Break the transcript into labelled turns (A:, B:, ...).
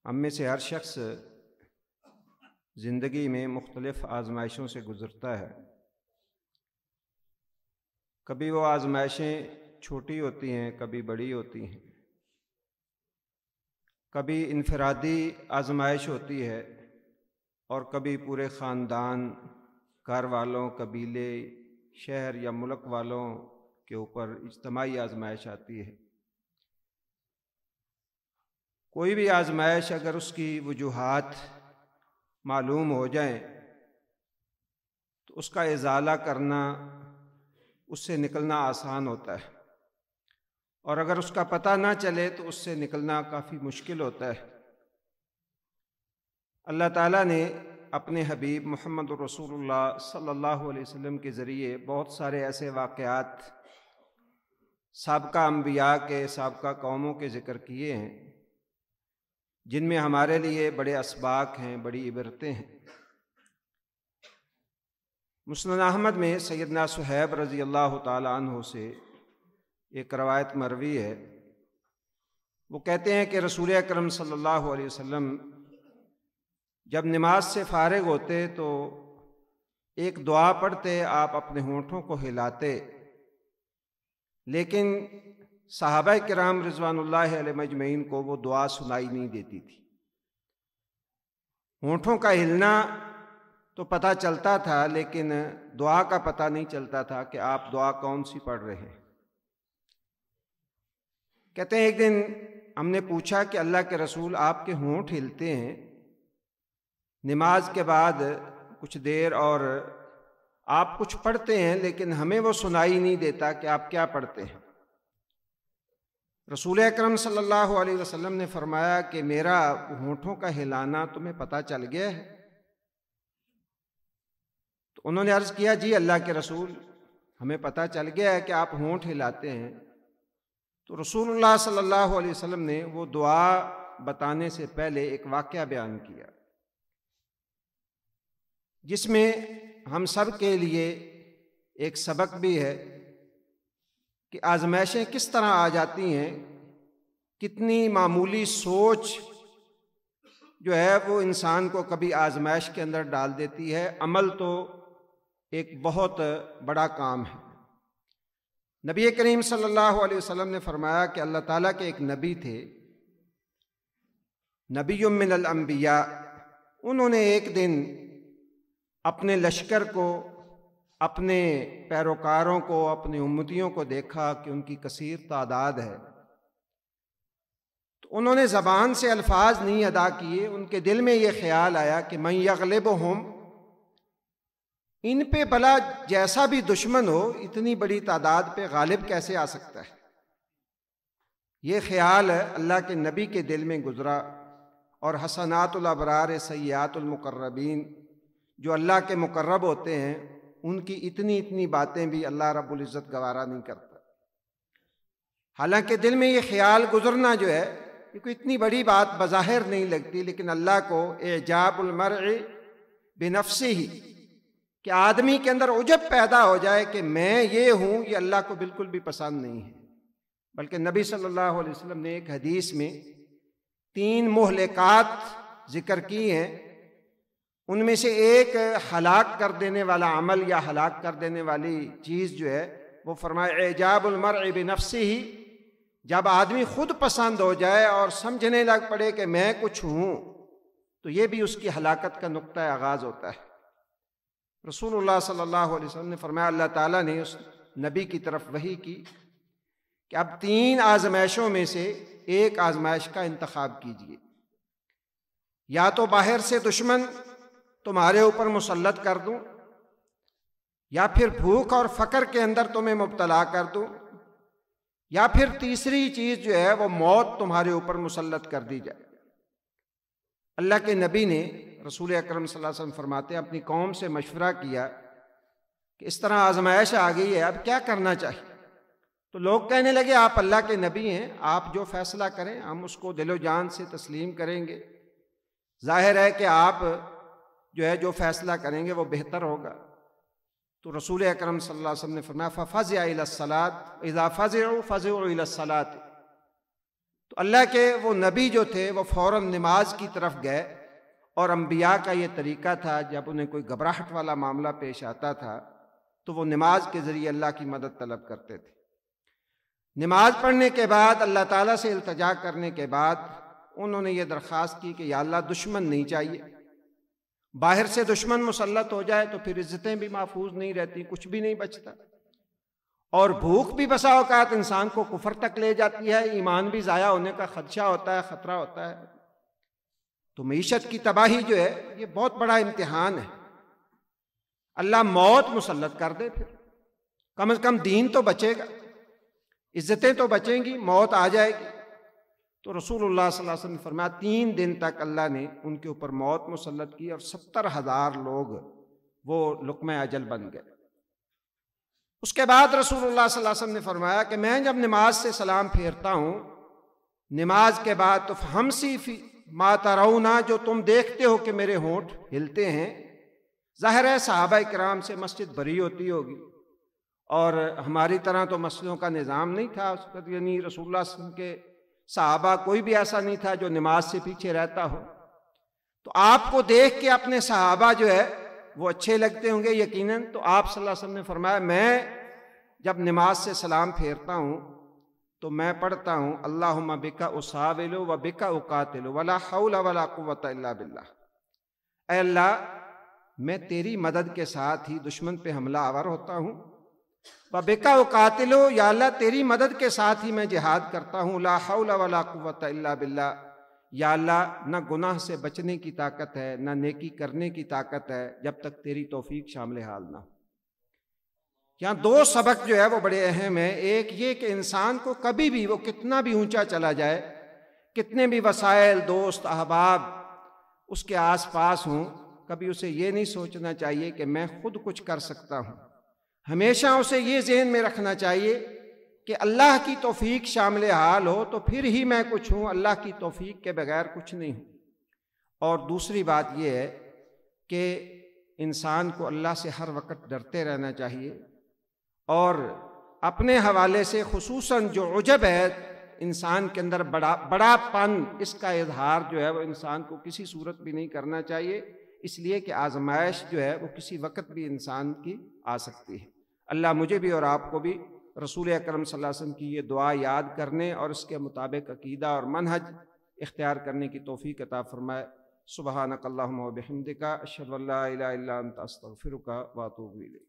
A: ہم میں سے ہر شخص زندگی میں مختلف آزمائشوں سے گزرتا ہے۔ کبھی وہ آزمائشیں چھوٹی ہوتی ہیں، کبھی بڑی ہوتی ہیں، کبھی انفرادی آزمائش ہوتی ہے اور کبھی پورے خاندان، گھر والوں، قبیلے، شہر یا ملک والوں کے اوپر اجتماعی آزمائش آتی ہے۔ کوئی بھی آزمائش اگر اس کی وجوہات معلوم ہو جائیں تو اس کا ازالہ کرنا، اس سے نکلنا آسان ہوتا ہے، اور اگر اس کا پتہ نہ چلے تو اس سے نکلنا کافی مشکل ہوتا ہے۔ اللہ تعالیٰ نے اپنے حبیب محمد رسول اللہ صلی اللہ علیہ وسلم کے ذریعے بہت سارے ایسے واقعات سابقہ انبیاء کے، سابقہ قوموں کے ذکر کیے ہیں جن میں ہمارے لیے بڑے اسباق ہیں، بڑی عبرتیں ہیں۔ مسند احمد میں سیدنا صہیب رضی اللہ تعالی عنہ سے ایک روایت مروی ہے۔ وہ کہتے ہیں کہ رسول اکرم صلی اللہ علیہ وسلم جب نماز سے فارغ ہوتے تو ایک دعا پڑھتے، آپ اپنے ہونٹوں کو ہلاتے، لیکن صحابہ کرام رضوان اللہ علیہ مجمعین کو وہ دعا سنائی نہیں دیتی تھی۔ ہونٹوں کا ہلنا تو پتہ چلتا تھا، لیکن دعا کا پتہ نہیں چلتا تھا کہ آپ دعا کون سی پڑھ رہے ہیں۔ کہتے ہیں ایک دن ہم نے پوچھا کہ اللہ کے رسول، آپ کے ہونٹ ہلتے ہیں نماز کے بعد کچھ دیر، اور آپ کچھ پڑھتے ہیں لیکن ہمیں وہ سنائی نہیں دیتا کہ آپ کیا پڑھتے ہیں۔ رسول اکرم صلی اللہ علیہ وسلم نے فرمایا کہ میرا ہونٹوں کا ہلانا تمہیں پتہ چل گیا ہے؟ تو انہوں نے عرض کیا، جی اللہ کے رسول، ہمیں پتہ چل گیا ہے کہ آپ ہونٹ ہلاتے ہیں۔ تو رسول اللہ صلی اللہ علیہ وسلم نے وہ دعا بتانے سے پہلے ایک واقعہ بیان کیا جس میں ہم سب کے لیے ایک سبق بھی ہے کہ آزمائشیں کس طرح آ جاتی ہیں، کتنی معمولی سوچ جو ہے وہ انسان کو کبھی آزمائش کے اندر ڈال دیتی ہے۔ عمل تو ایک بہت بڑا کام ہے۔ نبی کریم صلی اللہ علیہ وسلم نے فرمایا کہ اللہ تعالیٰ کے ایک نبی تھے، نبی من الانبیاء۔ انہوں نے ایک دن اپنے لشکر کو، اپنے پیروکاروں کو، اپنے امتیوں کو دیکھا کہ ان کی کثیر تعداد ہے، تو انہوں نے زبان سے الفاظ نہیں ادا کیے، ان کے دل میں یہ خیال آیا کہ من یغلبہم، ان پہ بھلا جیسا بھی دشمن ہو اتنی بڑی تعداد پہ غالب کیسے آ سکتا ہے۔ یہ خیال اللہ کے نبی کے دل میں گزرا، اور حسنات الابرار سیئات المقربین، جو اللہ کے مقرب ہوتے ہیں ان کی اتنی باتیں بھی اللہ رب العزت گوارا نہیں کرتا۔ حالانکہ دل میں یہ خیال گزرنا جو ہے یہ کوئی اتنی بڑی بات بظاہر نہیں لگتی، لیکن اللہ کو اعجاب المرء بنفسہ، کہ آدمی کے اندر عجب پیدا ہو جائے کہ میں یہ ہوں، یہ اللہ کو بالکل بھی پسند نہیں ہے۔ بلکہ نبی صلی اللہ علیہ وسلم نے ایک حدیث میں 3 مہلکات ذکر کی ہیں، ان میں سے ایک ہلاک کر دینے والا عمل یا ہلاک کر دینے والی چیز جو ہے وہ فرمایا اعجاب المرء بنفسہ، جب آدمی خود پسند ہو جائے اور سمجھنے لگ پڑے کہ میں کچھ ہوں، تو یہ بھی اس کی ہلاکت کا نقطہ آغاز ہوتا ہے۔ رسول اللہ صلی اللہ علیہ وسلم نے فرمایا، اللہ تعالیٰ نے اس نبی کی طرف وحی کی کہ اب 3 آزمائشوں میں سے ایک آزمائش کا انتخاب کیجیے، یا تو باہر سے دشمن تمہارے اوپر مسلط کر دوں، یا پھر بھوک اور فقر کے اندر تمہیں مبتلا کر دوں، یا پھر تیسری چیز جو ہے وہ موت تمہارے اوپر مسلط کر دی جائے۔ اللہ کے نبی نے، رسول اکرم صلی اللہ علیہ وسلم فرماتے ہیں، اپنی قوم سے مشورہ کیا کہ اس طرح آزمائش آ گئی ہے، اب کیا کرنا چاہیے؟ تو لوگ کہنے لگے آپ اللہ کے نبی ہیں، آپ جو فیصلہ کریں ہم اس کو دل و جان سے تسلیم کریں گے، ظاہر ہے کہ آپ جو ہے جو فیصلہ کریں گے وہ بہتر ہوگا۔ تو رسول اکرم صلی اللہ علیہ وسلم نے فرمایا فَفَزِعَ إِلَى الصَّلَاةِ إِذَا فَزِعُوا فَزِعُوا إِلَى الصَّلَاةِ، تو تو اللہ کے وہ نبی جو تھے وہ فوراً نماز کی طرف گئے، اور انبیاء کا یہ طریقہ تھا جب انہیں کوئی گھبراہٹ والا معاملہ پیش آتا تھا تو وہ نماز کے ذریعے اللہ کی مدد طلب کرتے تھے۔ نماز پڑھنے کے بعد اللہ تعالیٰ سے التجا کرنے کے بعد انہوں نے یہ درخواست کی کہ یا اللہ دشمن نہیں چاہیے، باہر سے دشمن مسلط ہو جائے تو پھر عزتیں بھی محفوظ نہیں رہتی، کچھ بھی نہیں بچتا، اور بھوک بھی بسا اوقات انسان کو کفر تک لے جاتی ہے، ایمان بھی ضائع ہونے کا خدشہ ہوتا ہے، خطرہ ہوتا ہے۔ تو معیشت کی تباہی جو ہے یہ بہت بڑا امتحان ہے، اللہ موت مسلط کر دے، پھر کم از کم دین تو بچے گا، عزتیں تو بچیں گی، موت آ جائے گی۔ تو رسول اللہ صلی اللہ علیہ وسلم نے فرمایا 3 دن تک اللہ نے ان کے اوپر موت مسلط کی، اور 70,000 لوگ وہ لقمہ اجل بن گئے۔ اس کے بعد رسول اللہ صلی اللہ علیہ وسلم نے فرمایا کہ میں جب نماز سے سلام پھیرتا ہوں، نماز کے بعد تو ہمسی فی ما ترونا، جو تم دیکھتے ہو کہ میرے ہونٹ ہلتے ہیں، ظاہر ہے صحابہ کرام سے مسجد بھری ہوتی ہوگی، اور ہماری طرح تو مسجدوں کا نظام نہیں تھا اس وقت، یعنی رسول اللہ صلی اللہ علیہ وسلم کے صحابہ کوئی بھی ایسا نہیں تھا جو نماز سے پیچھے رہتا ہو۔ تو آپ کو دیکھ کے اپنے صحابہ جو ہے وہ اچھے لگتے ہوں گے یقیناً، تو آپ صلی اللہ علیہ وسلم نے فرمایا میں جب نماز سے سلام پھیرتا ہوں تو میں پڑھتا ہوں اللہم بک اساول و بک اقاتل ولا حول ولا قوت الا باللہ، اے اللہ میں تیری مدد کے ساتھ ہی دشمن پہ حملہ آور ہوتا ہوں، وبک اقاتل، یا اللہ تیری مدد کے ساتھ ہی میں جہاد کرتا ہوں، لا حول ولا قوت الا باللہ، یا اللہ نہ گناہ سے بچنے کی طاقت ہے نہ نیکی کرنے کی طاقت ہے جب تک تیری توفیق شامل حال نہ ہو۔ یہاں 2 سبق جو ہے وہ بڑے اہم ہیں۔ ایک یہ کہ انسان کو کبھی بھی وہ کتنا بھی اونچا چلا جائے، کتنے بھی وسائل، دوست، احباب اس کے آس پاس ہوں، کبھی اسے یہ نہیں سوچنا چاہیے کہ میں خود کچھ کر سکتا ہوں۔ ہمیشہ اسے یہ ذہن میں رکھنا چاہیے کہ اللہ کی توفیق شامل حال ہو تو پھر ہی میں کچھ ہوں، اللہ کی توفیق کے بغیر کچھ نہیں ہوں۔ اور دوسری بات یہ ہے کہ انسان کو اللہ سے ہر وقت ڈرتے رہنا چاہیے، اور اپنے حوالے سے خصوصاً جو عجب ہے انسان کے اندر، بڑا پن، اس کا اظہار جو ہے وہ انسان کو کسی صورت بھی نہیں کرنا چاہیے، اس لیے کہ آزمائش جو ہے وہ کسی وقت بھی انسان کی آ سکتی ہے۔ اللہ مجھے بھی اور آپ کو بھی رسول اکرم صلی اللہ علیہ وسلم کی یہ دعا یاد کرنے اور اس کے مطابق عقیدہ اور منہج اختیار کرنے کی توفیق عطا فرمائے۔ سبحانک اللہم و بحمدک، اشہد ان لا الہ الا انت، استغفرک و اتوب الیک۔